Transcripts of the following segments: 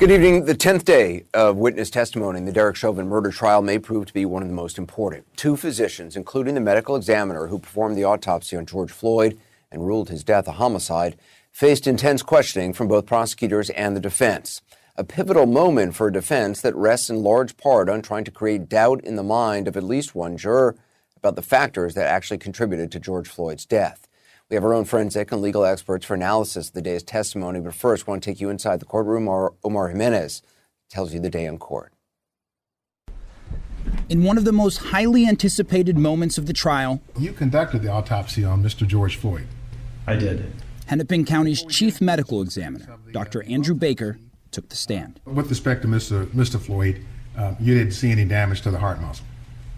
Good evening. The 10th day of witness testimony in the Derek Chauvin murder trial may prove to be one of the most important. Two physicians, including the medical examiner who performed the autopsy on George Floyd and ruled his death a homicide, faced intense questioning from both prosecutors and the defense. A pivotal moment for a defense that rests in large part on trying to create doubt in the mind of at least one juror about the factors that actually contributed to George Floyd's death. We have our own forensic and legal experts for analysis of the day's testimony, but first, I want to take you inside the courtroom. Omar Jimenez tells you the day in court. In one of the most highly anticipated moments of the trial, you conducted the autopsy on Mr. George Floyd. I did. Hennepin County's chief medical examiner, Dr. Andrew Baker, took the stand. With respect to Mr. Floyd, you didn't see any damage to the heart muscle.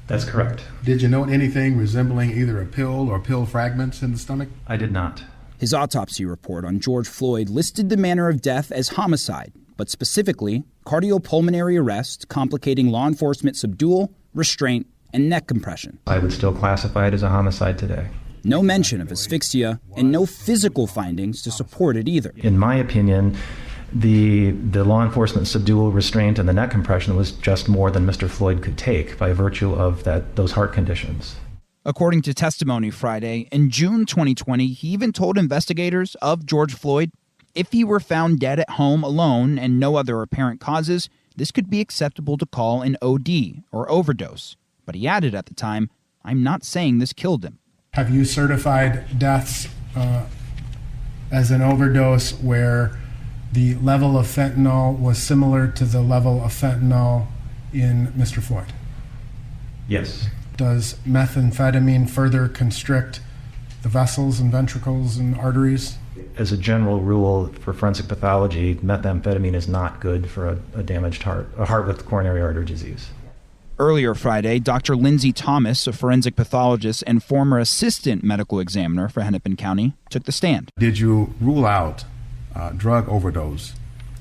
That's correct. Did you note anything resembling either a pill or pill fragments in the stomach? I did not. His autopsy report on George Floyd listed the manner of death as homicide, but specifically cardiopulmonary arrest complicating law enforcement subdual, restraint, and neck compression. I would still classify it as a homicide today. No mention of asphyxia and no physical findings to support it either. In my opinion, the law enforcement subdual, restraint, and the neck compression was just more than Mr. Floyd could take by virtue of those heart conditions. According to testimony Friday, in June 2020, he even told investigators of George Floyd, if he were found dead at home alone and no other apparent causes, this could be acceptable to call an OD or overdose. But he added at the time, I'm not saying this killed him. Have you certified deaths as an overdose where the level of fentanyl was similar to the level of fentanyl in Mr. Floyd? Yes. Does methamphetamine further constrict the vessels and ventricles and arteries? As a general rule for forensic pathology, methamphetamine is not good for a damaged heart, a heart with coronary artery disease. Earlier Friday, Dr. Lindsay Thomas, a forensic pathologist and former assistant medical examiner for Hennepin County, took the stand. Did you rule out drug overdose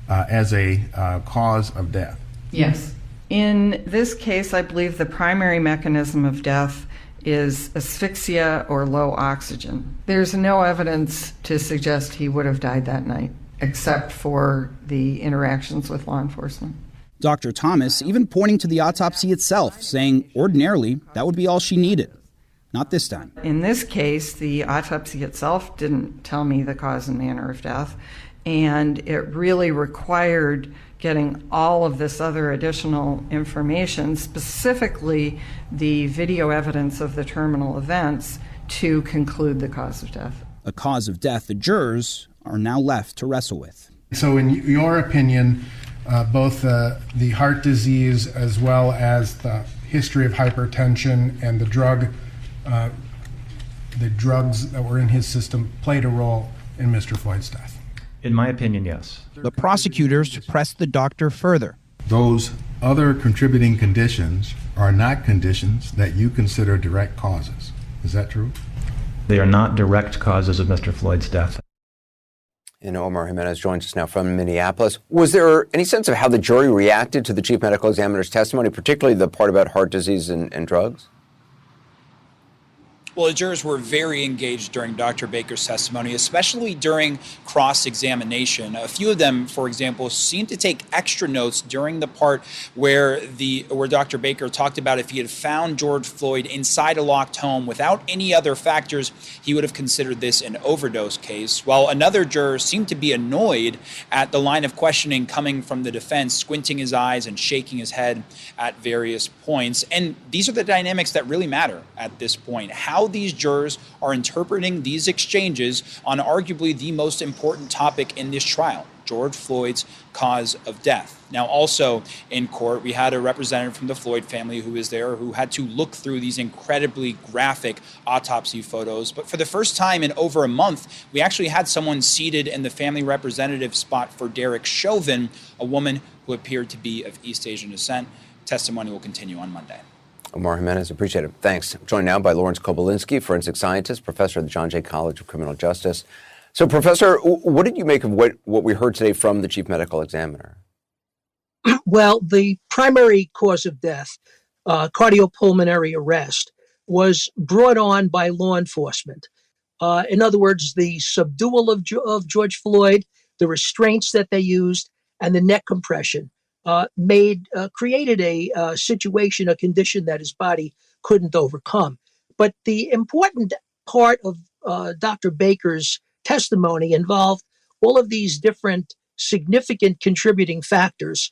as a cause of death? Yes. In this case, I believe the primary mechanism of death is asphyxia or low oxygen. There's no evidence to suggest he would have died that night, except for the interactions with law enforcement. Dr. Thomas even pointing to the autopsy itself, saying ordinarily that would be all she needed. Not this time. In this case, the autopsy itself didn't tell me the cause and manner of death, and it really required getting all of this other additional information, specifically the video evidence of the terminal events, to conclude the cause of death. A cause of death the jurors are now left to wrestle with. So in your opinion, both the heart disease as well as the history of hypertension and the drugs that were in his system played a role in Mr. Floyd's death? In my opinion, yes. The prosecutors pressed the doctor further. Those other contributing conditions are not conditions that you consider direct causes. Is that true? They are not direct causes of Mr. Floyd's death. And Omar Jimenez joins us now from Minneapolis. Was there any sense of how the jury reacted to the chief medical examiner's testimony, particularly the part about heart disease and drugs? Well, the jurors were very engaged during Dr. Baker's testimony, especially during cross-examination. A few of them, for example, seemed to take extra notes during the part where Dr. Baker talked about if he had found George Floyd inside a locked home without any other factors, he would have considered this an overdose case. While another juror seemed to be annoyed at the line of questioning coming from the defense, squinting his eyes and shaking his head at various points. And these are the dynamics that really matter at this point. How these jurors are interpreting these exchanges on arguably the most important topic in this trial, George Floyd's cause of death. Now, also in court, we had a representative from the Floyd family who was there who had to look through these incredibly graphic autopsy photos. But for the first time in over a month, we actually had someone seated in the family representative spot for Derek Chauvin, a woman who appeared to be of East Asian descent. Testimony will continue on Monday. Omar Jimenez, appreciate it. Thanks. I'm joined now by Lawrence Kobolinsky, forensic scientist, professor at the John Jay College of Criminal Justice. So, Professor, what did you make of what we heard today from the chief medical examiner? Well, the primary cause of death, cardiopulmonary arrest, was brought on by law enforcement. In other words, the subdual of George Floyd, the restraints that they used, and the neck compression created a situation, a condition that his body couldn't overcome. But the important part of Dr. Baker's testimony involved all of these different significant contributing factors.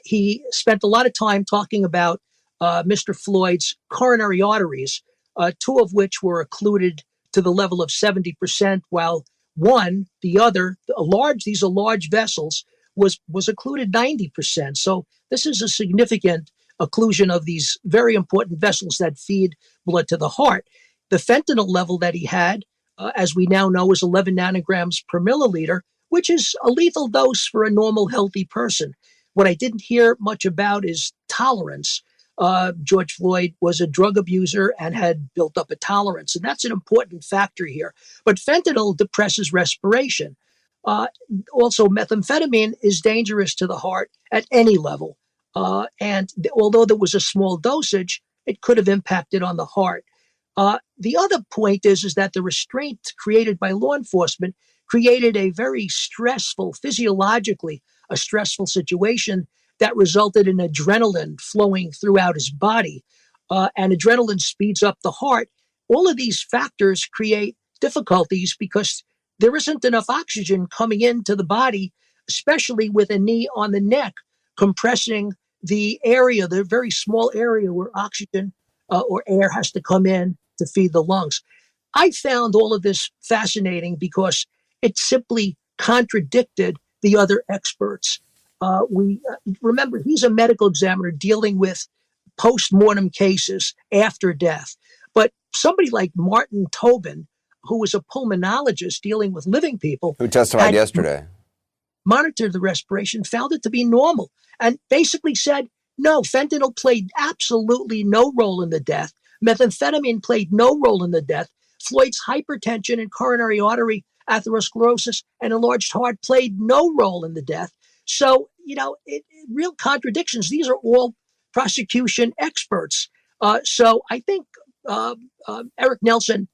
He spent a lot of time talking about Mr. Floyd's coronary arteries, two of which were occluded to the level of 70%, while these are large vessels, was occluded 90%. So this is a significant occlusion of these very important vessels that feed blood to the heart. The fentanyl level that he had, as we now know, is 11 nanograms per milliliter, which is a lethal dose for a normal, healthy person. What I didn't hear much about is tolerance. George Floyd was a drug abuser and had built up a tolerance, and that's an important factor here. But fentanyl depresses respiration. Also, methamphetamine is dangerous to the heart at any level. And although there was a small dosage, it could have impacted on the heart. The other point is that the restraint created by law enforcement created a very physiologically, a stressful situation that resulted in adrenaline flowing throughout his body. And adrenaline speeds up the heart. All of these factors create difficulties because there isn't enough oxygen coming into the body, especially with a knee on the neck, compressing the very small area where oxygen or air has to come in to feed the lungs. I found all of this fascinating because it simply contradicted the other experts. Remember, he's a medical examiner dealing with post-mortem cases after death. But somebody like Martin Tobin, who was a pulmonologist dealing with living people, who testified yesterday, monitored the respiration, found it to be normal, and basically said, no, fentanyl played absolutely no role in the death. Methamphetamine played no role in the death. Floyd's hypertension and coronary artery atherosclerosis and enlarged heart played no role in the death. So, real contradictions. These are all prosecution experts. So I think Eric Nelson,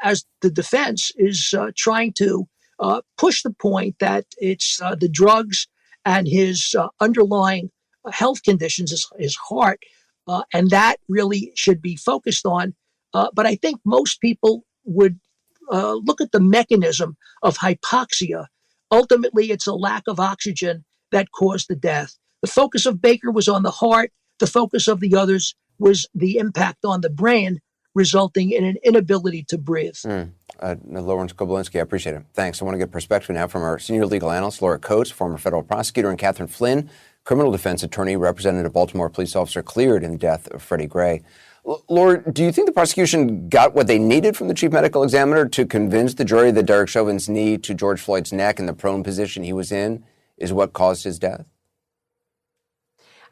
as the defense, is trying to push the point that it's the drugs and his underlying health conditions, his heart, and that really should be focused on. But I think most people would look at the mechanism of hypoxia. Ultimately, it's a lack of oxygen that caused the death. The focus of Baker was on the heart. The focus of the others was the impact on the brain, resulting in an inability to breathe. Lawrence Koblinski, I appreciate it. Thanks. I want to get perspective now from our senior legal analyst, Laura Coates, former federal prosecutor, and Catherine Flynn, criminal defense attorney, represented a Baltimore police officer cleared in the death of Freddie Gray. Laura, do you think the prosecution got what they needed from the chief medical examiner to convince the jury that Derek Chauvin's knee to George Floyd's neck and the prone position he was in is what caused his death?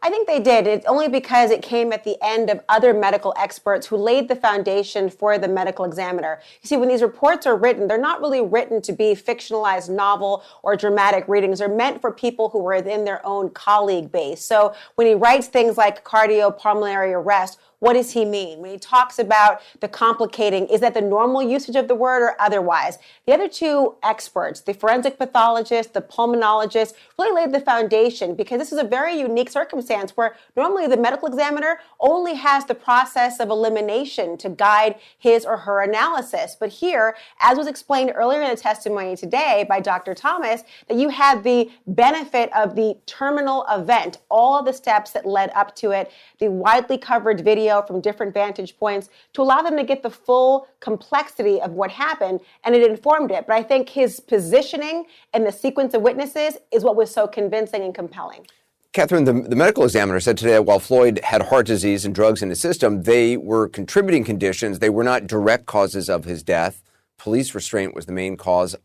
I think they did. It's only because it came at the end of other medical experts who laid the foundation for the medical examiner. You see, when these reports are written, they're not really written to be fictionalized novel or dramatic readings. They're meant for people who are within their own colleague base. So when he writes things like cardiopulmonary arrest, what does he mean? When he talks about the complicating, is that the normal usage of the word or otherwise? The other two experts, the forensic pathologist, the pulmonologist, really laid the foundation because this is a very unique circumstance where normally the medical examiner only has the process of elimination to guide his or her analysis. But here, as was explained earlier in the testimony today by Dr. Thomas, that you had the benefit of the terminal event, all of the steps that led up to it, the widely covered video from different vantage points to allow them to get the full complexity of what happened, and it informed it. But I think his positioning and the sequence of witnesses is what was so convincing and compelling. Catherine, the medical examiner said today that while Floyd had heart disease and drugs in his system, they were contributing conditions. They were not direct causes of his death. Police restraint was the main cause.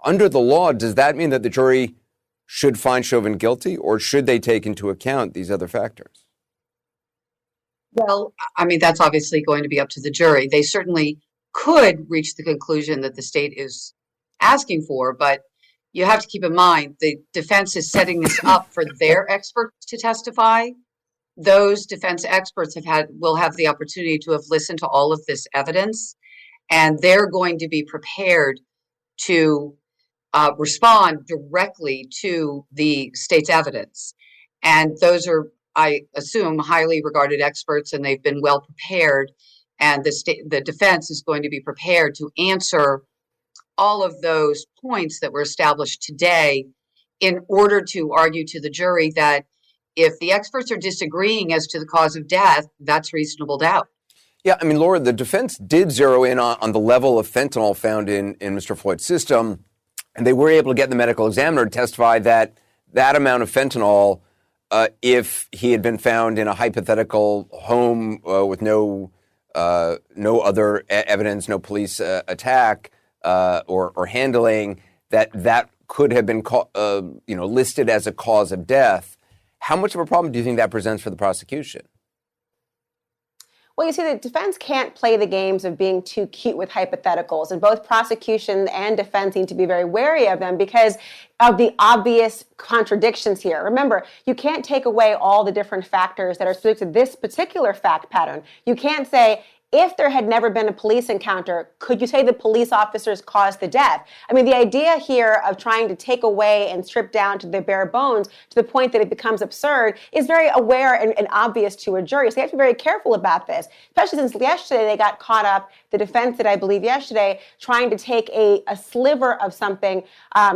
Under the law, does that mean that the jury should find Chauvin guilty, or should they take into account these other factors? Well, I mean, that's obviously going to be up to the jury. They certainly could reach the conclusion that the state is asking for, but you have to keep in mind the defense is setting this up for their experts to testify. Those defense experts will have the opportunity to have listened to all of this evidence, and they're going to be prepared to respond directly to the state's evidence. And those are, I assume, highly regarded experts, and they've been well prepared. And the defense is going to be prepared to answer all of those points that were established today in order to argue to the jury that if the experts are disagreeing as to the cause of death, that's reasonable doubt. Yeah, I mean, Laura, the defense did zero in on the level of fentanyl found in Mr. Floyd's system, and they were able to get the medical examiner to testify that that amount of fentanyl, if he had been found in a hypothetical home with no other evidence, no police attack or handling, that could have been listed as a cause of death. How much of a problem do you think that presents for the prosecution? Well, you see, the defense can't play the games of being too cute with hypotheticals, and both prosecution and defense need to be very wary of them because of the obvious contradictions here. Remember, you can't take away all the different factors that are specific to this particular fact pattern. You can't say, if there had never been a police encounter, could you say the police officers caused the death? I mean, the idea here of trying to take away and strip down to the bare bones to the point that it becomes absurd is very aware and obvious to a jury. So they have to be very careful about this, especially since yesterday they got caught up, the defense did, I believe, yesterday, trying to take a sliver of something,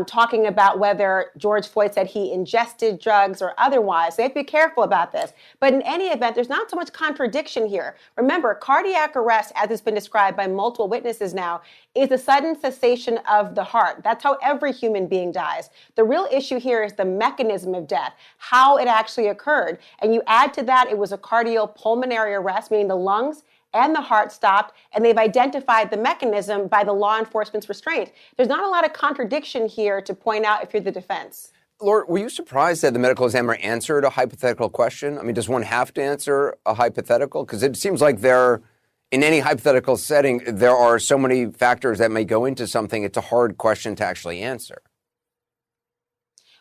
talking about whether George Floyd said he ingested drugs or otherwise. So they have to be careful about this. But in any event, there's not so much contradiction here. Remember, cardiac arrest, as it's been described by multiple witnesses now, is a sudden cessation of the heart. That's how every human being dies. The real issue here is the mechanism of death, how it actually occurred. And you add to that, it was a cardiopulmonary arrest, meaning the lungs and the heart stopped, and they've identified the mechanism by the law enforcement's restraint. There's not a lot of contradiction here to point out if you're the defense. Laura, were you surprised that the medical examiner answered a hypothetical question? I mean, does one have to answer a hypothetical? Because it seems like in any hypothetical setting, there are so many factors that may go into something. It's a hard question to actually answer.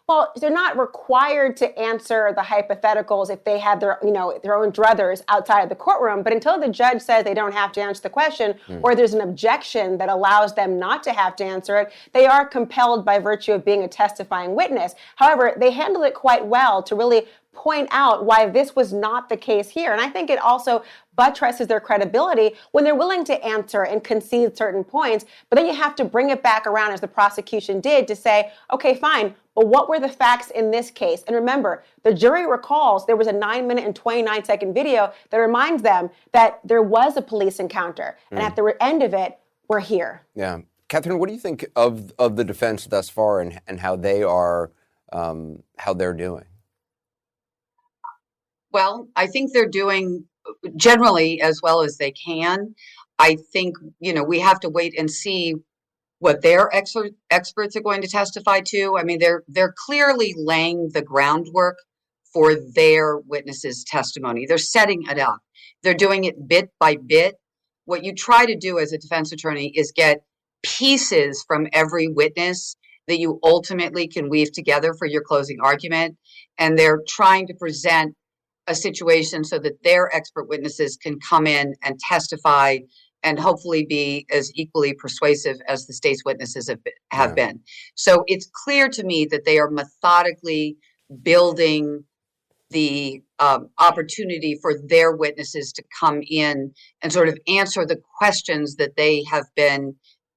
Well, they're not required to answer the hypotheticals if they have their own druthers outside of the courtroom. But until the judge says they don't have to answer the question, or there's an objection that allows them not to have to answer it, they are compelled by virtue of being a testifying witness. However, they handled it quite well to really point out why this was not the case here. And I think it also buttresses their credibility when they're willing to answer and concede certain points, but then you have to bring it back around, as the prosecution did, to say, okay, fine, but what were the facts in this case? And remember, the jury recalls there was a 9-minute and 29-second video that reminds them that there was a police encounter. And at the end of it, we're here. Yeah. Catherine, what do you think of the defense thus far and how they're doing? Well, I think they're doing generally as well as they can. I think, we have to wait and see what their experts are going to testify to. I mean, they're clearly laying the groundwork for their witnesses' testimony. They're setting it up. They're doing it bit by bit. What you try to do as a defense attorney is get pieces from every witness that you ultimately can weave together for your closing argument. And they're trying to present a situation so that their expert witnesses can come in and testify and hopefully be as equally persuasive as the state's witnesses have been. So it's clear to me that they are methodically building the opportunity for their witnesses to come in and sort of answer the questions that they have been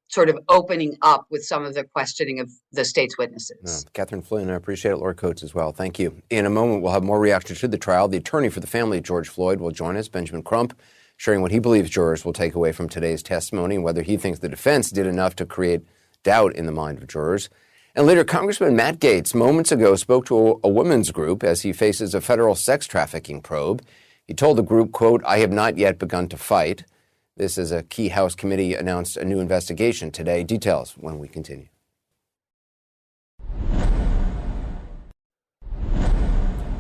sort of opening up with some of the questioning of the state's witnesses. Catherine Flynn, I appreciate it. Laura Coates as well. Thank you. In a moment, we'll have more reaction to the trial. The attorney for the family of George Floyd will join us, Benjamin Crump, sharing what he believes jurors will take away from today's testimony and whether he thinks the defense did enough to create doubt in the mind of jurors. And later, Congressman Matt Gaetz moments ago spoke to a women's group as he faces a federal sex trafficking probe. He told the group, quote, "I have not yet begun to fight." This is a key House committee announced a new investigation today. Details when we continue.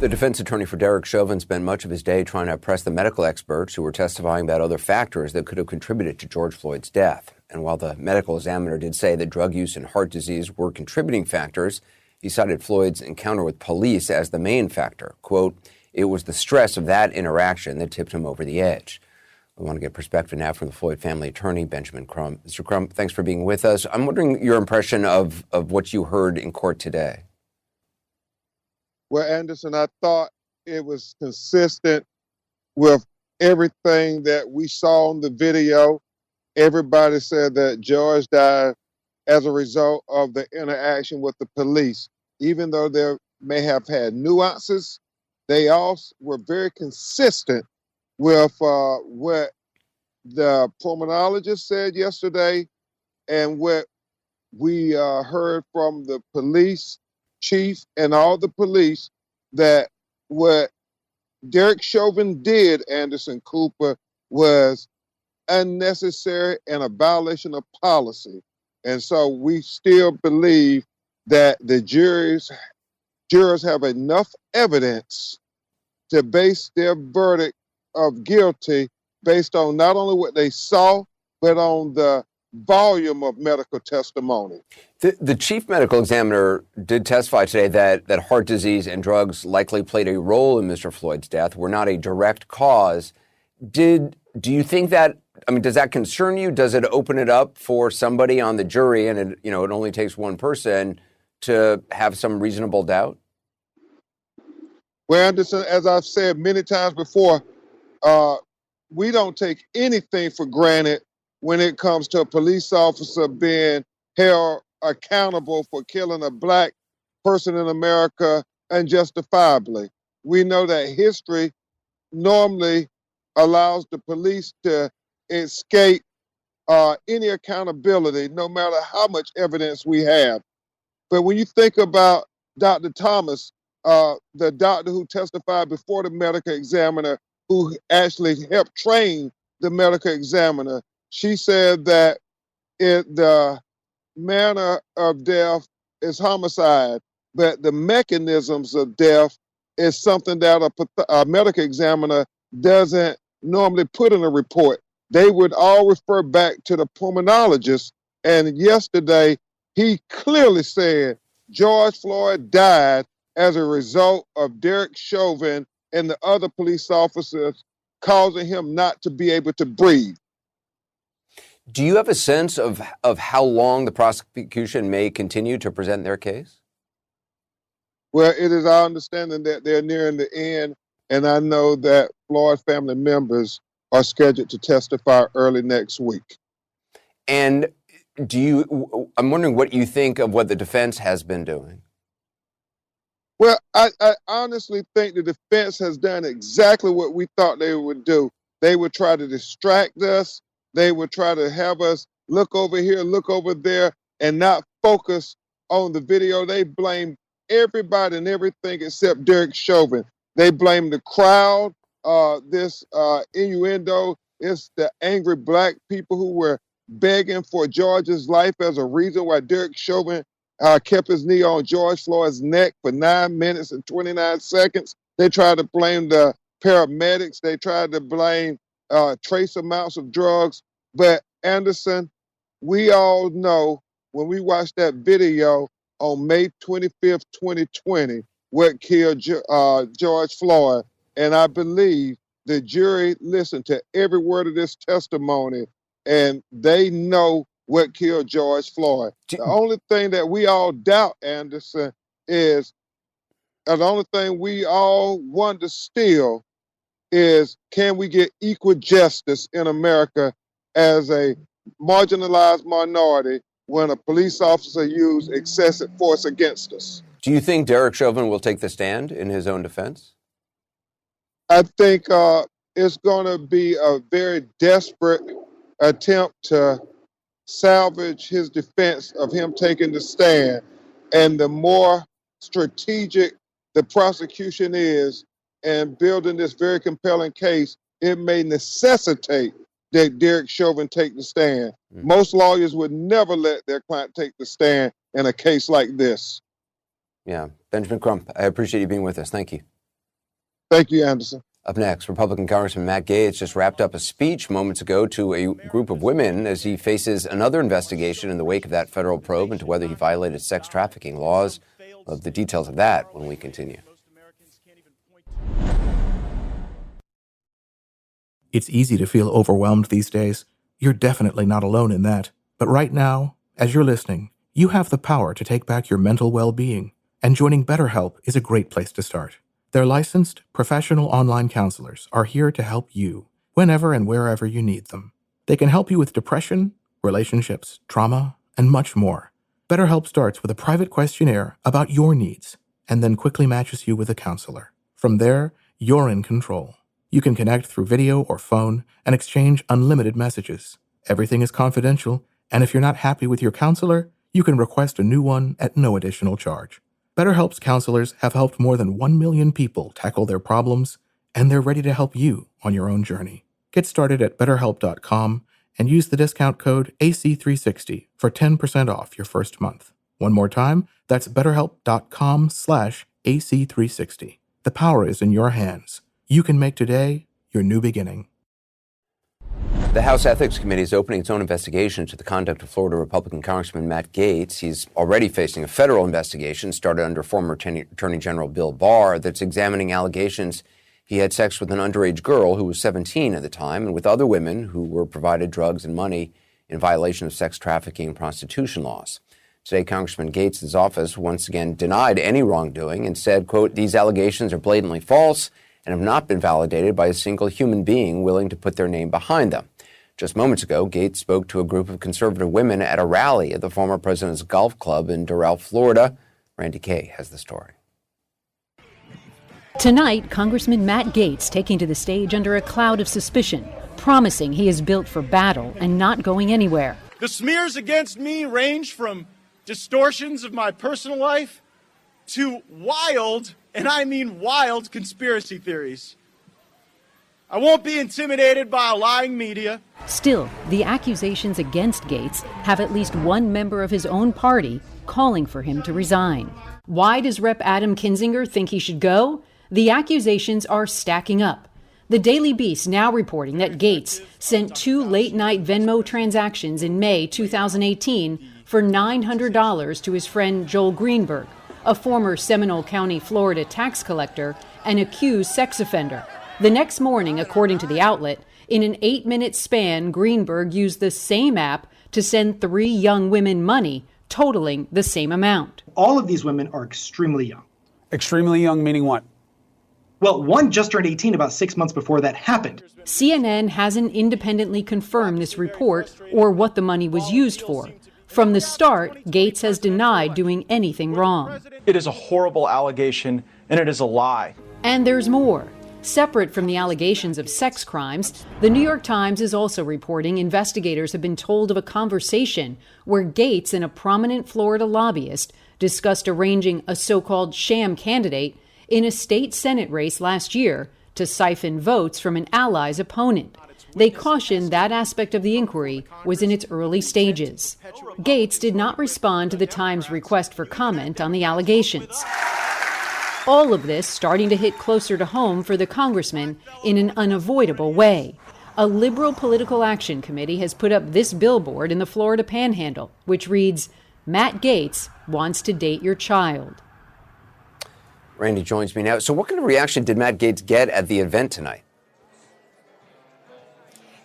The defense attorney for Derek Chauvin spent much of his day trying to press the medical experts who were testifying about other factors that could have contributed to George Floyd's death. And while the medical examiner did say that drug use and heart disease were contributing factors, he cited Floyd's encounter with police as the main factor. Quote, "It was the stress of that interaction that tipped him over the edge." We want to get perspective now from the Floyd family attorney, Benjamin Crump. Mr. Crump, thanks for being with us. I'm wondering your impression of what you heard in court today. Well, Anderson, I thought it was consistent with everything that we saw in the video. Everybody said that George died as a result of the interaction with the police. Even though they may have had nuances, they all were very consistent with what the pulmonologist said yesterday and what we heard from the police chief and all the police, that what Derek Chauvin did, Anderson Cooper, was unnecessary and a violation of policy. And so we still believe that the jurors have enough evidence to base their verdict of guilty based on not only what they saw, but on the volume of medical testimony. The chief medical examiner did testify today that heart disease and drugs likely played a role in Mr. Floyd's death, were not a direct cause. Do you think that, does that concern you? Does it open it up for somebody on the jury, and it only takes one person to have some reasonable doubt? Well, Anderson, as I've said many times before, we don't take anything for granted when it comes to a police officer being held accountable for killing a black person in America unjustifiably. We know that history normally allows the police to escape any accountability, no matter how much evidence we have. But when you think about Dr. Thomas, the doctor who testified before the medical examiner, who actually helped train the medical examiner, she said that the manner of death is homicide, but the mechanisms of death is something that a medical examiner doesn't normally put in a report. They would all refer back to the pulmonologist. And yesterday, he clearly said George Floyd died as a result of Derek Chauvin and the other police officers causing him not to be able to breathe. Do you have a sense of how long the prosecution may continue to present their case? Well, it is our understanding that they're nearing the end, and I know that Floyd family members are scheduled to testify early next week. And I'm wondering what you think of what the defense has been doing. Well, I honestly think the defense has done exactly what we thought they would do. They would try to distract us. They would try to have us look over here, look over there, and not focus on the video. They blame everybody and everything except Derek Chauvin. They blame the crowd. This innuendo is the angry black people who were begging for George's life as a reason why Derek Chauvin kept his knee on George Floyd's neck for 9 minutes and 29 seconds. They tried to blame the paramedics. They tried to blame trace amounts of drugs. But Anderson, we all know when we watched that video on May 25th, 2020, what killed George Floyd. And I believe the jury listened to every word of this testimony, and they know what killed George Floyd. The only thing that we all doubt, Anderson, is the only thing we all wonder still is, can we get equal justice in America as a marginalized minority when a police officer used excessive force against us? Do you think Derek Chauvin will take the stand in his own defense? I think it's going to be a very desperate attempt to salvage his defense of him taking the stand. And the more strategic the prosecution is in building this very compelling case, it may necessitate that Derek Chauvin take the stand. Most lawyers would never let their client take the stand in a case like this. Yeah. Benjamin Crump, I appreciate you being with us. Thank you. Thank you, Anderson. Up next, Republican Congressman Matt Gaetz just wrapped up a speech moments ago to a group of women as he faces another investigation in the wake of that federal probe into whether he violated sex trafficking laws. We'll have the details of that when we continue. It's easy to feel overwhelmed these days. You're definitely not alone in that. But right now, as you're listening, you have the power to take back your mental well-being, and joining BetterHelp is a great place to start. Their licensed, professional online counselors are here to help you whenever and wherever you need them. They can help you with depression, relationships, trauma, and much more. BetterHelp starts with a private questionnaire about your needs and then quickly matches you with a counselor. From there, you're in control. You can connect through video or phone and exchange unlimited messages. Everything is confidential, and if you're not happy with your counselor, you can request a new one at no additional charge. BetterHelp's counselors have helped more than 1 million people tackle their problems, and they're ready to help you on your own journey. Get started at BetterHelp.com and use the discount code AC360 for 10% off your first month. One more time, that's BetterHelp.com/AC360. The power is in your hands. You can make today your new beginning. The House Ethics Committee is opening its own investigation into the conduct of Florida Republican Congressman Matt Gaetz. He's already facing a federal investigation started under former Attorney General Bill Barr that's examining allegations he had sex with an underage girl who was 17 at the time and with other women who were provided drugs and money in violation of sex trafficking and prostitution laws. Today, Congressman Gaetz' office once again denied any wrongdoing and said, quote, "These allegations are blatantly false and have not been validated by a single human being willing to put their name behind them." Just moments ago, Gaetz spoke to a group of conservative women at a rally at the former president's golf club in Doral, Florida. Randy Kay has the story. Tonight, Congressman Matt Gaetz taking to the stage under a cloud of suspicion, promising he is built for battle and not going anywhere. The smears against me range from distortions of my personal life to wild, and I mean wild, conspiracy theories. I won't be intimidated by a lying media. Still, the accusations against Gaetz have at least one member of his own party calling for him to resign. Why does Rep. Adam Kinzinger think he should go? The accusations are stacking up. The Daily Beast now reporting that Gaetz sent 2 late-night Venmo transactions in May 2018 for $900 to his friend Joel Greenberg, a former Seminole County, Florida tax collector and accused sex offender. The next morning, according to the outlet, in an 8-minute span, Greenberg used the same app to send 3 young women money, totaling the same amount. All of these women are extremely young. Extremely young meaning what? Well, one just turned 18 about 6 months before that happened. CNN hasn't independently confirmed this report or what the money was used for. From the start, Gaetz has denied doing anything wrong. It is a horrible allegation, and it is a lie. And there's more. Separate from the allegations of sex crimes, the New York Times is also reporting investigators have been told of a conversation where Gaetz and a prominent Florida lobbyist discussed arranging a so-called sham candidate in a state Senate race last year to siphon votes from an ally's opponent. They cautioned that aspect of the inquiry was in its early stages. Gaetz did not respond to the Times' request for comment on the allegations. All of this starting to hit closer to home for the congressman in an unavoidable way. A liberal political action committee has put up this billboard in the Florida Panhandle, which reads, "Matt Gaetz wants to date your child." Randy joins me now. So what kind of reaction did Matt Gaetz get at the event tonight?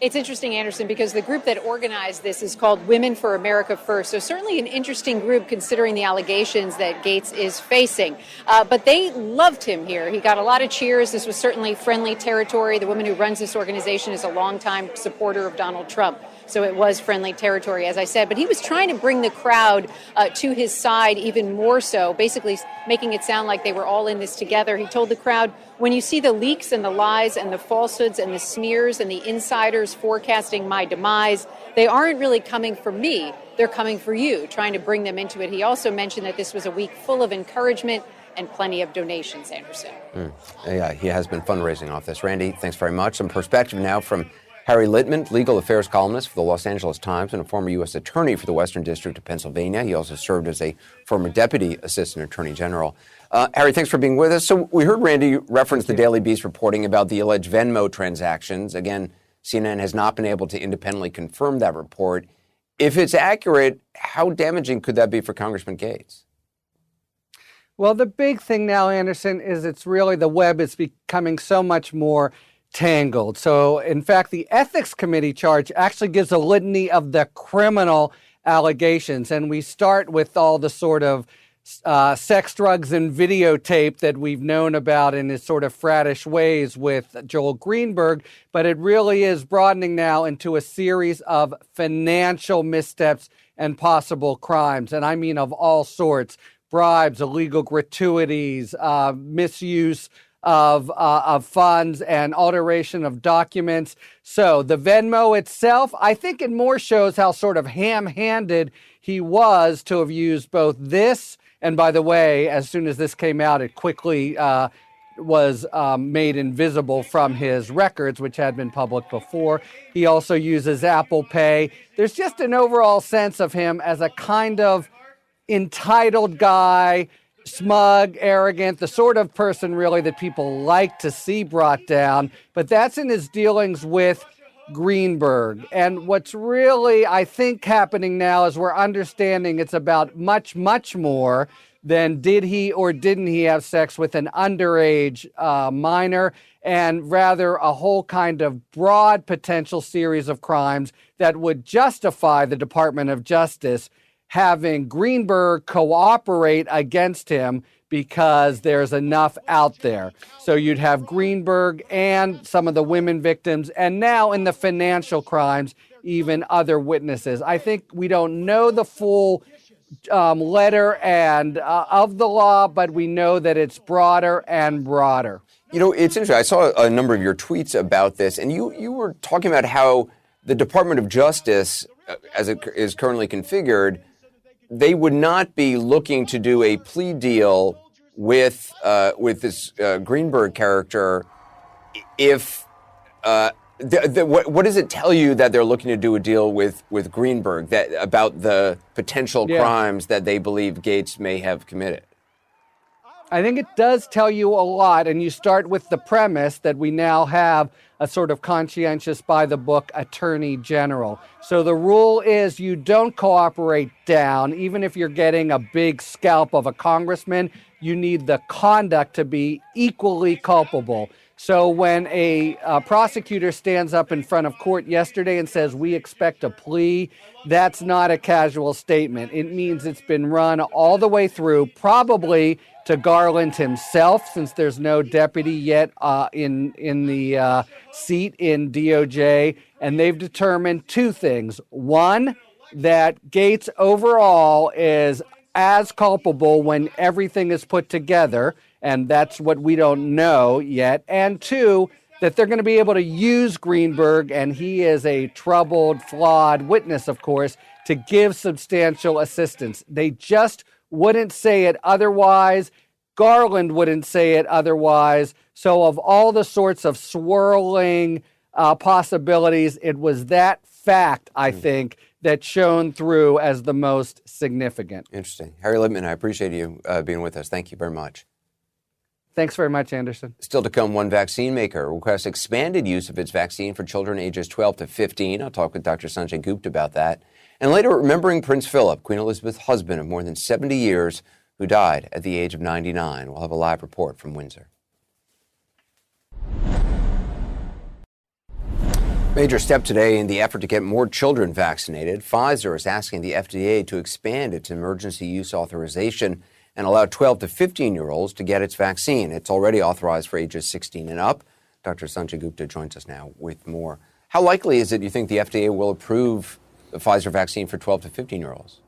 It's interesting, Anderson, because the group that organized this is called Women for America First. So certainly an interesting group considering the allegations that Gaetz is facing. But they loved him here. He got a lot of cheers. This was certainly friendly territory. The woman who runs this organization is a longtime supporter of Donald Trump. So it was friendly territory, as I said. But he was trying to bring the crowd to his side even more so, basically making it sound like they were all in this together. He told the crowd, when you see the leaks and the lies and the falsehoods and the smears and the insiders forecasting my demise, they aren't really coming for me. They're coming for you, trying to bring them into it. He also mentioned that this was a week full of encouragement and plenty of donations, Anderson. Yeah, he has been fundraising off this. Randy, thanks very much. Some perspective now from Harry Littman, legal affairs columnist for the Los Angeles Times and a former U.S. attorney for the Western District of Pennsylvania. He also served as a former deputy assistant attorney general. Harry, thanks for being with us. So we heard Randy reference the Daily Beast reporting about the alleged Venmo transactions. Again, CNN has not been able to independently confirm that report. If it's accurate, how damaging could that be for Congressman Gaetz? Well, the big thing now, Anderson, is it's really the web is becoming so much more tangled. So, in fact, the Ethics Committee charge actually gives a litany of the criminal allegations. And we start with all the sort of sex, drugs, and videotape that we've known about in his sort of frattish ways with Joel Greenberg. But it really is broadening now into a series of financial missteps and possible crimes. And I mean of all sorts: bribes, illegal gratuities, misuse of funds, and alteration of documents. So the Venmo itself, I think it more shows how sort of ham-handed he was to have used both this, and by the way, as soon as this came out, it quickly was made invisible from his records, which had been public before. He also uses Apple Pay. There's just an overall sense of him as a kind of entitled guy, smug, arrogant, the sort of person really that people like to see brought down. But that's in his dealings with Greenberg. And what's really, I think, happening now is we're understanding it's about much, much more than did he or didn't he have sex with an underage minor, and rather a whole kind of broad potential series of crimes that would justify the Department of Justice having Greenberg cooperate against him because there's enough out there. So you'd have Greenberg and some of the women victims, and now in the financial crimes, even other witnesses. I think we don't know the full letter and of the law, but we know that it's broader and broader. You know, it's interesting. I saw a number of your tweets about this, and you were talking about how the Department of Justice, as it is currently configured, they would not be looking to do a plea deal with this Greenberg character if what does it tell you that they're looking to do a deal with Greenberg that about the potential crimes that they believe Gates may have committed? I think it does tell you a lot, and you start with the premise that we now have a sort of conscientious, by-the-book attorney general. So the rule is you don't cooperate down, even if you're getting a big scalp of a congressman. You need the conduct to be equally culpable. So when a prosecutor stands up in front of court yesterday and says, we expect a plea, that's not a casual statement. It means it's been run all the way through, probably to Garland himself, since there's no deputy yet in the seat in DOJ. And they've determined two things. One, that Gates overall is as culpable when everything is put together, and that's what we don't know yet. And two, that they're going to be able to use Greenberg, and he is a troubled, flawed witness, of course, to give substantial assistance. They just wouldn't say it otherwise. Garland wouldn't say it otherwise. So of all the sorts of swirling possibilities, it was that fact, I think, that shone through as the most significant. Interesting. Harry Lippman, I appreciate you being with us. Thank you very much. Thanks very much, Anderson. Still to come, one vaccine maker requests expanded use of its vaccine for children ages 12 to 15. I'll talk with Dr. Sanjay Gupta about that. And later, remembering Prince Philip, Queen Elizabeth's husband of more than 70 years, who died at the age of 99. We'll have a live report from Windsor. Major step today in the effort to get more children vaccinated. Pfizer is asking the FDA to expand its emergency use authorization and allow 12 to 15-year-olds to get its vaccine. It's already authorized for ages 16 and up. Dr. Sanjay Gupta joins us now with more. How likely is it you think the FDA will approve the Pfizer vaccine for 12 to 15-year-olds?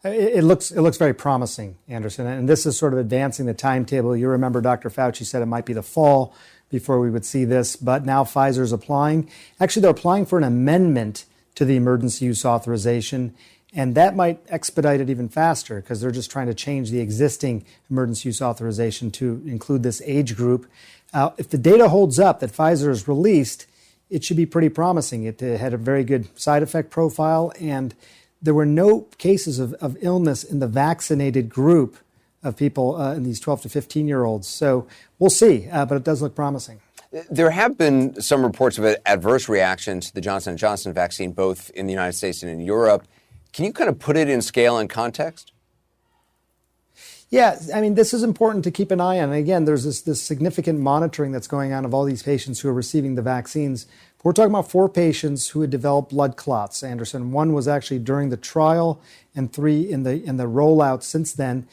It looks very promising, Anderson, and this is sort of advancing the timetable. You remember Dr. Fauci said it might be the fall before we would see this, but now Pfizer's applying. Actually, they're applying for an amendment to the emergency use authorization, and that might expedite it even faster because they're just trying to change the existing emergency use authorization to include this age group. If the data holds up that Pfizer has released, it should be pretty promising. It had a very good side effect profile, and there were no cases of illness in the vaccinated group of people in these 12 to 15-year-olds. So we'll see, but it does look promising. There have been some reports of adverse reactions to the Johnson & Johnson vaccine, both in the United States and in Europe. Can you kind of put it in scale and context? Yeah, I mean, this is important to keep an eye on. And again, there's this significant monitoring that's going on of all these patients who are receiving the vaccines. We're talking about 4 patients who had developed blood clots, Anderson. 1 was actually during the trial, and 3 in the rollout since then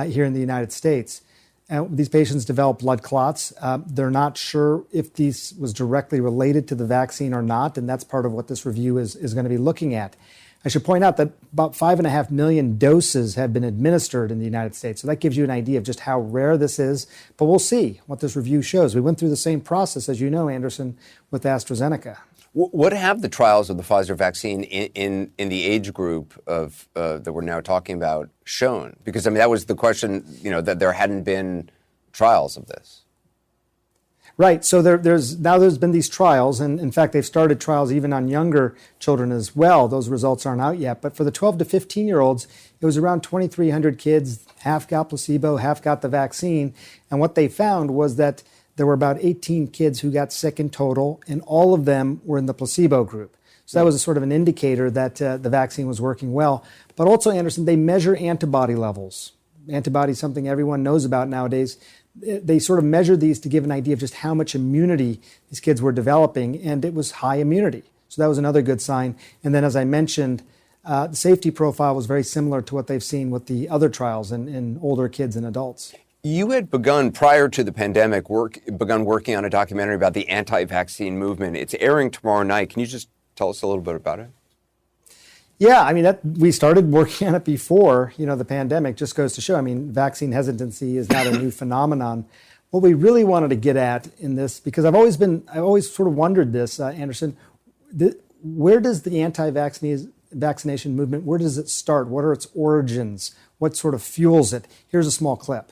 here in the United States. These patients developed blood clots. They're not sure if these was directly related to the vaccine or not, and that's part of what this review is going to be looking at. I should point out that about 5.5 million doses have been administered in the United States. So that gives you an idea of just how rare this is. But we'll see what this review shows. We went through the same process, as you know, Anderson, with AstraZeneca. What have the trials of the Pfizer vaccine in the age group of that we're now talking about shown? Because, I mean, that was the question, that there hadn't been trials of this. Right. So there's been these trials, and in fact, they've started trials even on younger children as well. Those results aren't out yet. But for the 12 to 15-year-olds, it was around 2,300 kids. Half got placebo, half got the vaccine. And what they found was that there were about 18 kids who got sick in total, and all of them were in the placebo group. So that was a sort of an indicator that the vaccine was working well. But also, Anderson, they measure antibody levels. Antibody is something everyone knows about nowadays. They sort of measured these to give an idea of just how much immunity these kids were developing, and it was high immunity. So that was another good sign. And then, as I mentioned, the safety profile was very similar to what they've seen with the other trials in older kids and adults. You had begun, prior to the pandemic, working on a documentary about the anti-vaccine movement. It's airing tomorrow night. Can you just tell us a little bit about it? Yeah, I mean, we started working on it before, the pandemic. Just goes to show, I mean, vaccine hesitancy is not a new phenomenon. What we really wanted to get at in this, because I've always sort of wondered this, Anderson, where does the anti-vaccination movement, where does it start? What are its origins? What sort of fuels it? Here's a small clip.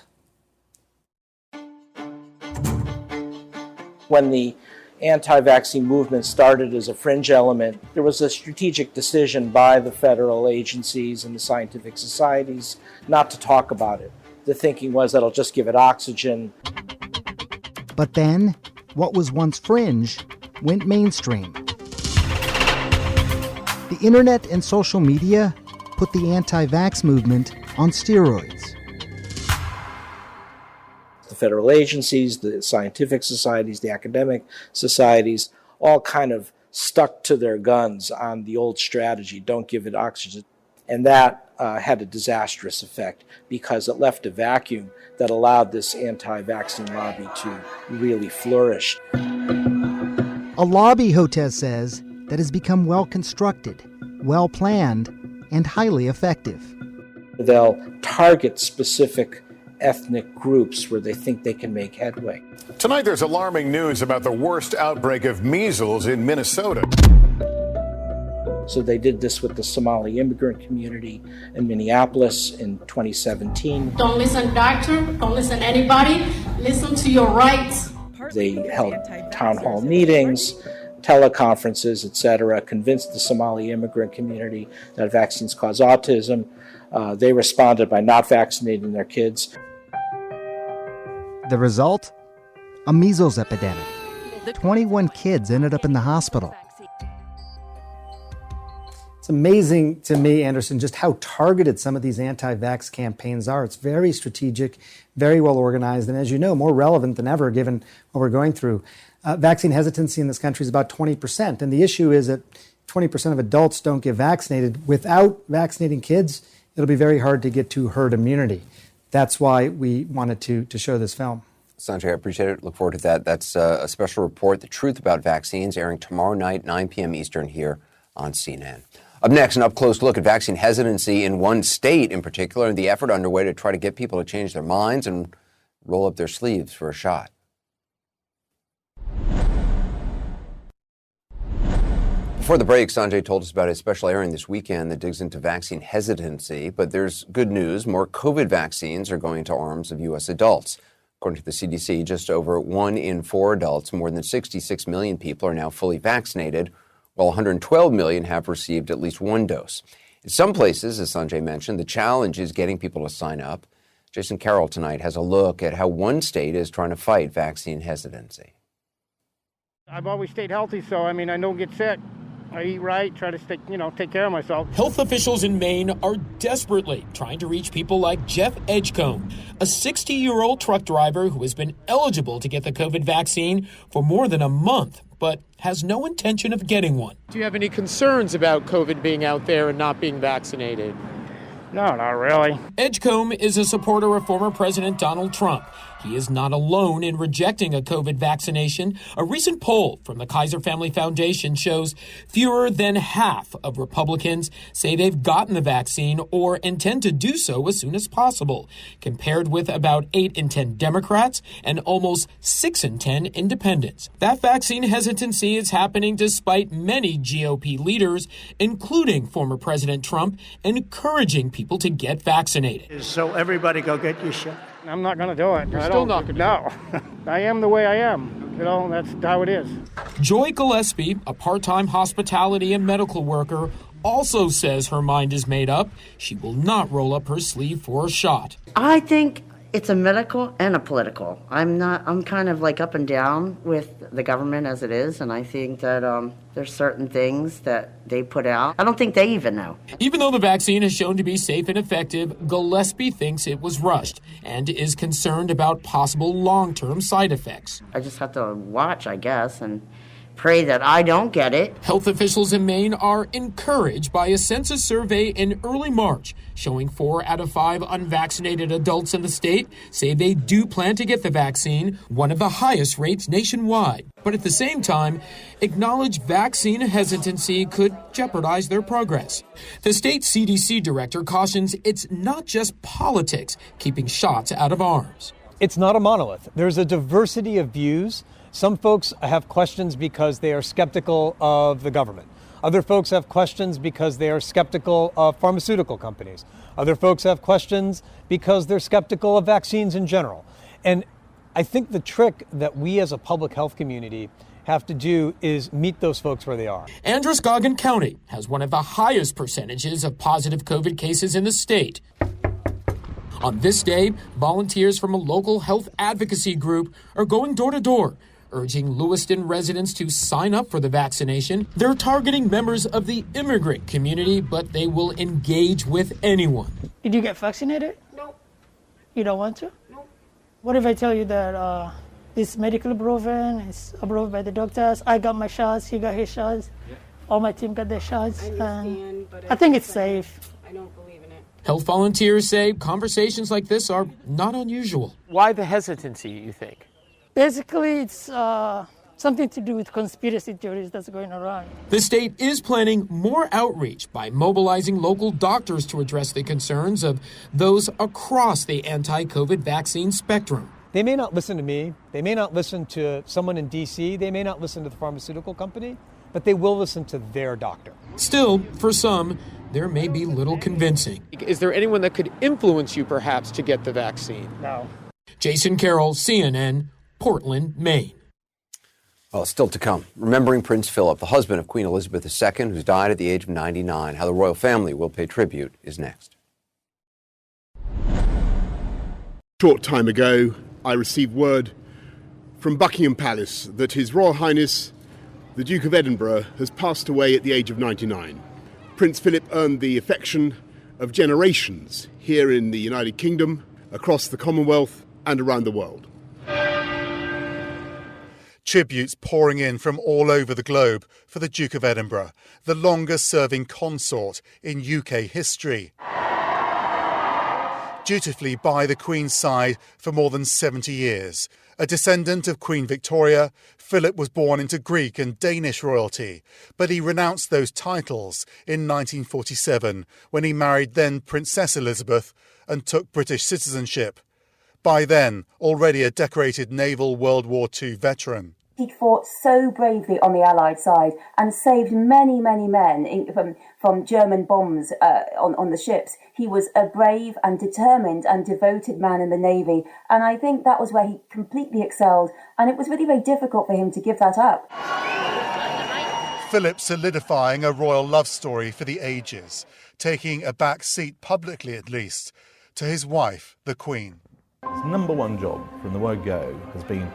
When the anti-vaccine movement started as a fringe element, there was a strategic decision by the federal agencies and the scientific societies not to talk about it. The thinking was that it'll just give it oxygen. But then, what was once fringe went mainstream. The internet and social media put the anti-vax movement on steroids. The federal agencies, the scientific societies, the academic societies, all kind of stuck to their guns on the old strategy, don't give it oxygen. And that had a disastrous effect because it left a vacuum that allowed this anti-vaccine lobby to really flourish. A lobby, Hotez says, that has become well-constructed, well-planned, and highly effective. They'll target specific ethnic groups where they think they can make headway. Tonight, there's alarming news about the worst outbreak of measles in Minnesota. So they did this with the Somali immigrant community in Minneapolis in 2017. Don't listen, doctor. Don't listen, anybody. Listen to your rights. They held town hall meetings, teleconferences, etc., convinced the Somali immigrant community that vaccines cause autism. They responded by not vaccinating their kids. The result? A measles epidemic. 21 kids ended up in the hospital. It's amazing to me, Anderson, just how targeted some of these anti-vax campaigns are. It's very strategic, very well organized, and as you know, more relevant than ever given what we're going through. Vaccine hesitancy in this country is about 20%, and the issue is that 20% of adults don't get vaccinated. Without vaccinating kids, it'll be very hard to get to herd immunity. That's why we wanted to show this film. Sanjay, I appreciate it. Look forward to that. That's a special report, The Truth About Vaccines, airing tomorrow night, 9 p.m. Eastern here on CNN. Up next, an up-close look at vaccine hesitancy in one state in particular, and the effort underway to try to get people to change their minds and roll up their sleeves for a shot. Before the break, Sanjay told us about a special airing this weekend that digs into vaccine hesitancy, but there's good news. More COVID vaccines are going into arms of U.S. adults. According to the CDC, just over 1 in 4 adults, more than 66 million people, are now fully vaccinated, while 112 million have received at least one dose. In some places, as Sanjay mentioned, the challenge is getting people to sign up. Jason Carroll tonight has a look at how one state is trying to fight vaccine hesitancy. I've always stayed healthy, so I don't get sick. I eat right, try to stay, take care of myself. Health officials in Maine are desperately trying to reach people like Jeff Edgecombe, a 60-year-old truck driver who has been eligible to get the COVID vaccine for more than a month, but has no intention of getting one. Do you have any concerns about COVID being out there and not being vaccinated? No, not really. Edgecombe is a supporter of former President Donald Trump. He is not alone in rejecting a COVID vaccination. A recent poll from the Kaiser Family Foundation shows fewer than half of Republicans say they've gotten the vaccine or intend to do so as soon as possible, compared with about 8 in 10 Democrats and almost 6 in 10 independents. That vaccine hesitancy is happening despite many GOP leaders, including former President Trump, encouraging people to get vaccinated. So everybody go get your shot. I'm not going to do it. You're still not going to No. I am the way I am. That's how it is. Joy Gillespie, a part-time hospitality and medical worker, also says her mind is made up. She will not roll up her sleeve for a shot. I think it's a medical and a political. I'm kind of like up and down with the government as it is, and I think that there's certain things that they put out. I don't think they even know. Even though the vaccine is shown to be safe and effective, Gillespie thinks it was rushed and is concerned about possible long-term side effects. I just have to watch, I guess, and pray that I don't get it. Health officials in Maine are encouraged by a census survey in early March showing 4 out of 5 unvaccinated adults in the state say they do plan to get the vaccine, one of the highest rates nationwide. But at the same time, acknowledge vaccine hesitancy could jeopardize their progress. The state CDC director cautions it's not just politics keeping shots out of arms. It's not a monolith. There's a diversity of views. Some folks have questions because they are skeptical of the government. Other folks have questions because they are skeptical of pharmaceutical companies. Other folks have questions because they're skeptical of vaccines in general. And I think the trick that we as a public health community have to do is meet those folks where they are. Androscoggin County has one of the highest percentages of positive COVID cases in the state. On this day, volunteers from a local health advocacy group are going door to door, urging Lewiston residents to sign up for the vaccination. They're targeting members of the immigrant community, but they will engage with anyone. Did you get vaccinated? No. You don't want to? No. What if I tell you that it's medically proven, it's approved by the doctors, I got my shots, he got his shots, all my team got their shots, and I think it's safe. I don't believe in it. Health volunteers say conversations like this are not unusual. Why the hesitancy, you think? Basically, it's something to do with conspiracy theories that's going around. The state is planning more outreach by mobilizing local doctors to address the concerns of those across the anti-COVID vaccine spectrum. They may not listen to me. They may not listen to someone in D.C. They may not listen to the pharmaceutical company, but they will listen to their doctor. Still, for some, there may be little convincing. Is there anyone that could influence you, perhaps, to get the vaccine? No. Jason Carroll, CNN, Portland, Maine. Well, still to come. Remembering Prince Philip, the husband of Queen Elizabeth II, who's died at the age of 99. How the royal family will pay tribute is next. Short time ago, I received word from Buckingham Palace that His Royal Highness, the Duke of Edinburgh, has passed away at the age of 99. Prince Philip earned the affection of generations here in the United Kingdom, across the Commonwealth, and around the world. Tributes pouring in from all over the globe for the Duke of Edinburgh, the longest-serving consort in UK history. Dutifully by the Queen's side for more than 70 years. A descendant of Queen Victoria, Philip was born into Greek and Danish royalty, but he renounced those titles in 1947 when he married then Princess Elizabeth and took British citizenship. By then, already a decorated naval World War II veteran. He fought so bravely on the Allied side and saved many, many men from German bombs on the ships. He was a brave and determined and devoted man in the Navy, and I think that was where he completely excelled, and it was really very difficult for him to give that up. Philip solidifying a royal love story for the ages, taking a back seat, publicly at least, to his wife, the Queen. His number one job from the word go has been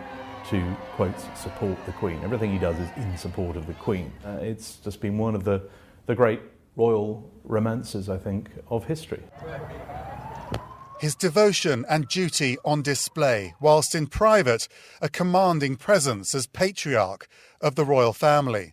to, quote, support the Queen. Everything he does is in support of the Queen. It's just been one of the great royal romances, I think, of history. His devotion and duty on display, whilst in private, a commanding presence as patriarch of the royal family.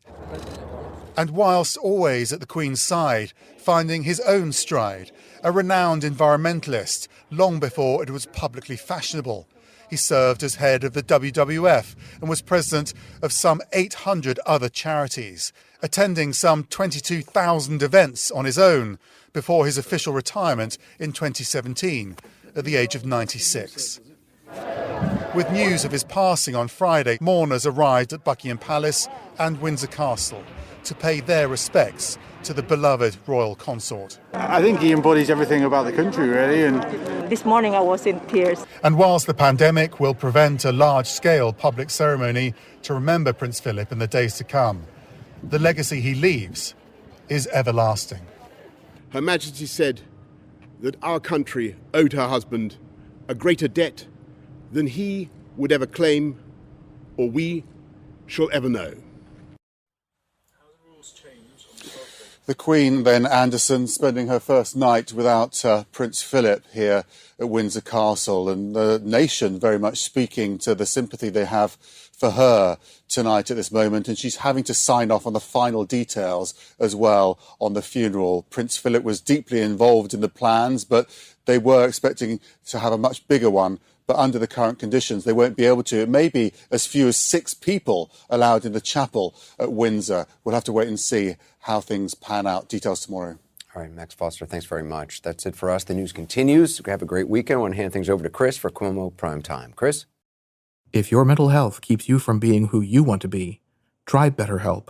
And whilst always at the Queen's side, finding his own stride, a renowned environmentalist long before it was publicly fashionable. He served as head of the WWF and was president of some 800 other charities, attending some 22,000 events on his own before his official retirement in 2017 at the age of 96. With news of his passing on Friday, mourners arrived at Buckingham Palace and Windsor Castle to pay their respects to the beloved royal consort. I think he embodies everything about the country, really. And This morning I was in tears. And whilst the pandemic will prevent a large-scale public ceremony to remember Prince Philip in the days to come, the legacy he leaves is everlasting. Her Majesty said that our country owed her husband a greater debt than he would ever claim or we shall ever know. The Queen, then Anderson, spending her first night without Prince Philip here at Windsor Castle, and the nation very much speaking to the sympathy they have for her tonight at this moment, and she's having to sign off on the final details as well on the funeral. Prince Philip was deeply involved in the plans, but they were expecting to have a much bigger one. But under the current conditions, they won't be able to. It may be as few as 6 people allowed in the chapel at Windsor. We'll have to wait and see how things pan out. Details tomorrow. All right, Max Foster, thanks very much. That's it for us. The news continues. Have a great weekend. I want to hand things over to Chris for Cuomo Prime Time. Chris? If your mental health keeps you from being who you want to be, try BetterHelp.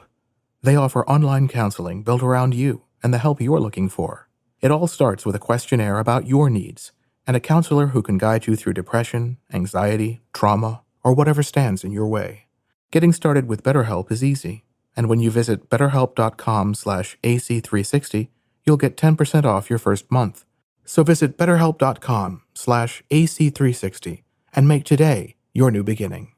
They offer online counseling built around you and the help you're looking for. It all starts with a questionnaire about your needs and a counselor who can guide you through depression, anxiety, trauma, or whatever stands in your way. Getting started with BetterHelp is easy, and when you visit betterhelp.com/AC360, you'll get 10% off your first month. So visit betterhelp.com/AC360 and make today your new beginning.